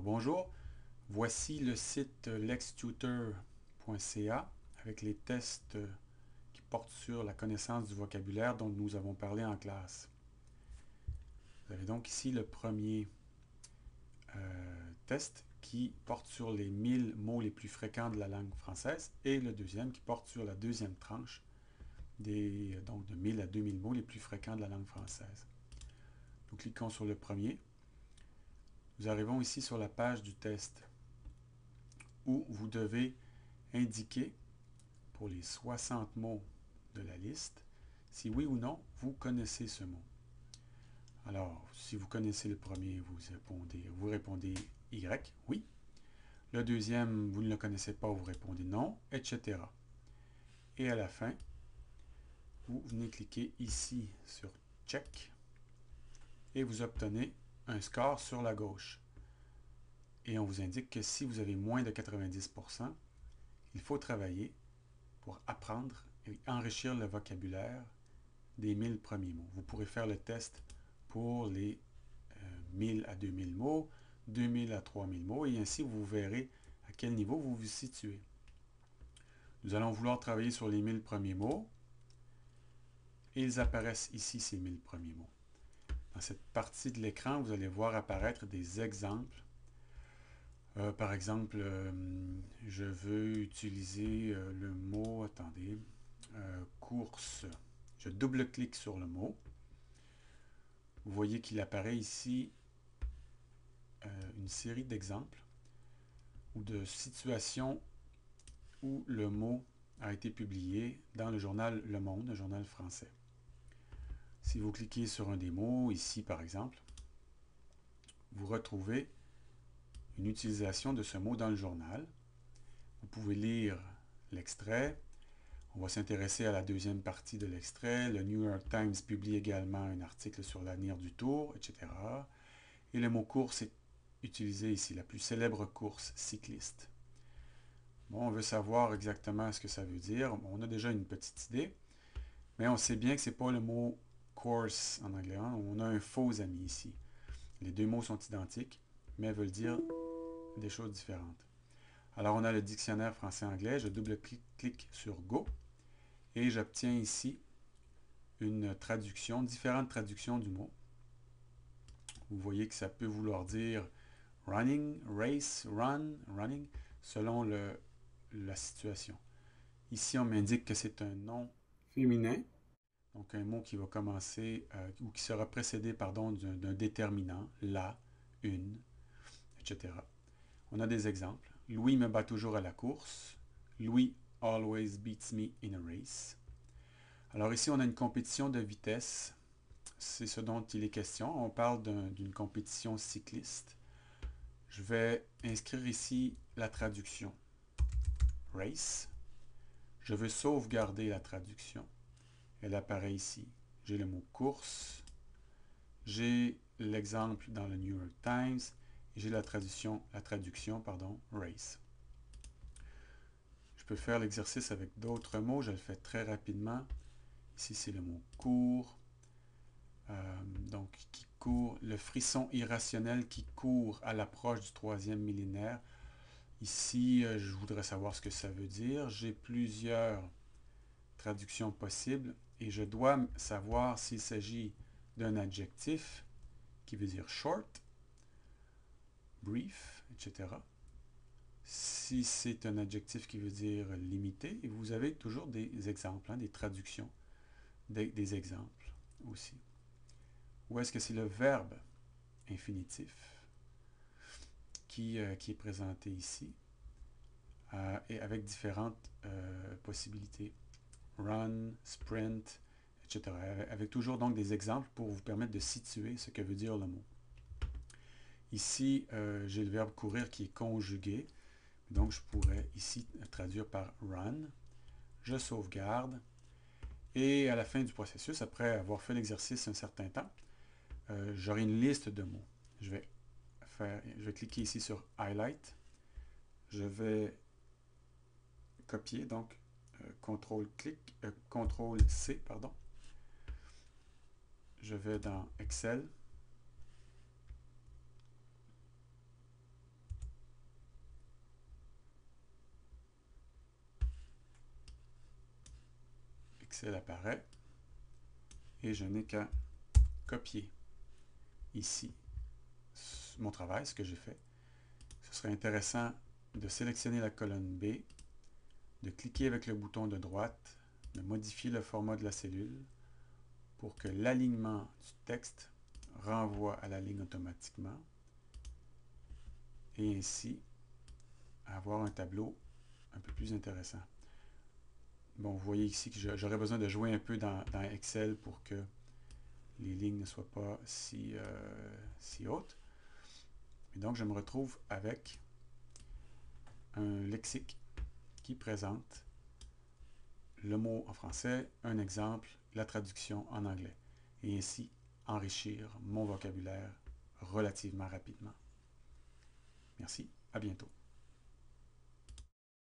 Bonjour, voici le site lextutor.ca avec les tests qui portent sur la connaissance du vocabulaire dont nous avons parlé en classe. Vous avez donc ici le premier test qui porte sur les 1000 mots les plus fréquents de la langue française et le deuxième qui porte sur la deuxième tranche donc de 1000 à 2000 mots les plus fréquents de la langue française. Nous cliquons sur le premier. Nous arrivons ici sur la page du test où vous devez indiquer pour les 60 mots de la liste si oui ou non vous connaissez ce mot. Alors, si vous connaissez le premier, vous répondez Y, oui. Le deuxième, vous ne le connaissez pas, vous répondez non, etc. Et à la fin, vous venez cliquer ici sur Check et vous obtenez un score sur la gauche. Et on vous indique que si vous avez moins de 90%, il faut travailler pour apprendre et enrichir le vocabulaire des 1000 premiers mots. Vous pourrez faire le test pour les 1000 à 2000 mots, 2000 à 3000 mots, et ainsi vous verrez à quel niveau vous vous situez. Nous allons vouloir travailler sur les 1000 premiers mots, et ils apparaissent ici, ces 1000 premiers mots. Dans cette partie de l'écran, vous allez voir apparaître des exemples. Par exemple, je veux utiliser le mot, attendez, course. Je double-clique sur le mot. Vous voyez qu'il apparaît ici une série d'exemples ou de situations où le mot a été publié dans le journal Le Monde, un journal français. Si vous cliquez sur un des mots, ici par exemple, vous retrouvez une utilisation de ce mot dans le journal. Vous pouvez lire l'extrait. On va s'intéresser à la deuxième partie de l'extrait. Le New York Times publie également un article sur l'avenir du Tour, etc. Et le mot course est utilisé ici, la plus célèbre course cycliste. Bon, on veut savoir exactement ce que ça veut dire. On a déjà une petite idée, mais on sait bien que ce n'est pas le mot course en anglais. On a un faux ami ici. Les deux mots sont identiques, mais veulent dire des choses différentes. Alors, on a le dictionnaire français-anglais. Je double-clique sur Go et j'obtiens ici une traduction, différentes traductions du mot. Vous voyez que ça peut vouloir dire running, race, run, running, selon la situation. Ici, on m'indique que c'est un nom féminin, donc un mot qui va commencer, ou qui sera précédé, pardon, d'un déterminant, la, une, etc. On a des exemples. Louis me bat toujours à la course. Louis always beats me in a race. Alors ici, on a une compétition de vitesse. C'est ce dont il est question. On parle d'une compétition cycliste. Je vais inscrire ici la traduction. Race. Je veux sauvegarder la traduction. Elle apparaît ici. J'ai le mot course. J'ai l'exemple dans le New York Times. Et j'ai la traduction, race. Je peux faire l'exercice avec d'autres mots. Je le fais très rapidement. Ici, c'est le mot court. Donc, qui court, le frisson irrationnel qui court à l'approche du 3e millénaire. Ici, je voudrais savoir ce que ça veut dire. J'ai plusieurs traductions possibles et je dois savoir s'il s'agit d'un adjectif qui veut dire short, brief, etc. Si c'est un adjectif qui veut dire limité, et vous avez toujours des exemples, des traductions, des exemples aussi. Ou est-ce que c'est le verbe infinitif qui est présenté ici et avec différentes possibilités. Run, sprint, etc. Avec toujours donc des exemples pour vous permettre de situer ce que veut dire le mot. Ici, j'ai le verbe courir qui est conjugué. Donc, je pourrais ici traduire par run. Je sauvegarde. Et à la fin du processus, après avoir fait l'exercice un certain temps, j'aurai une liste de mots. Je vais cliquer ici sur Highlight. Je vais copier, donc CTRL-C, pardon. Je vais dans Excel. Excel apparaît et je n'ai qu'à copier ici mon travail, ce que j'ai fait. Ce serait intéressant de sélectionner la colonne B, de cliquer avec le bouton de droite, de modifier le format de la cellule pour que l'alignement du texte renvoie à la ligne automatiquement et ainsi avoir un tableau un peu plus intéressant. Bon, vous voyez ici que j'aurais besoin de jouer un peu dans Excel pour que les lignes ne soient pas si hautes. Et donc, je me retrouve avec un lexique qui présente le mot en français, un exemple, la traduction en anglais. Et ainsi enrichir mon vocabulaire relativement rapidement. Merci, à bientôt.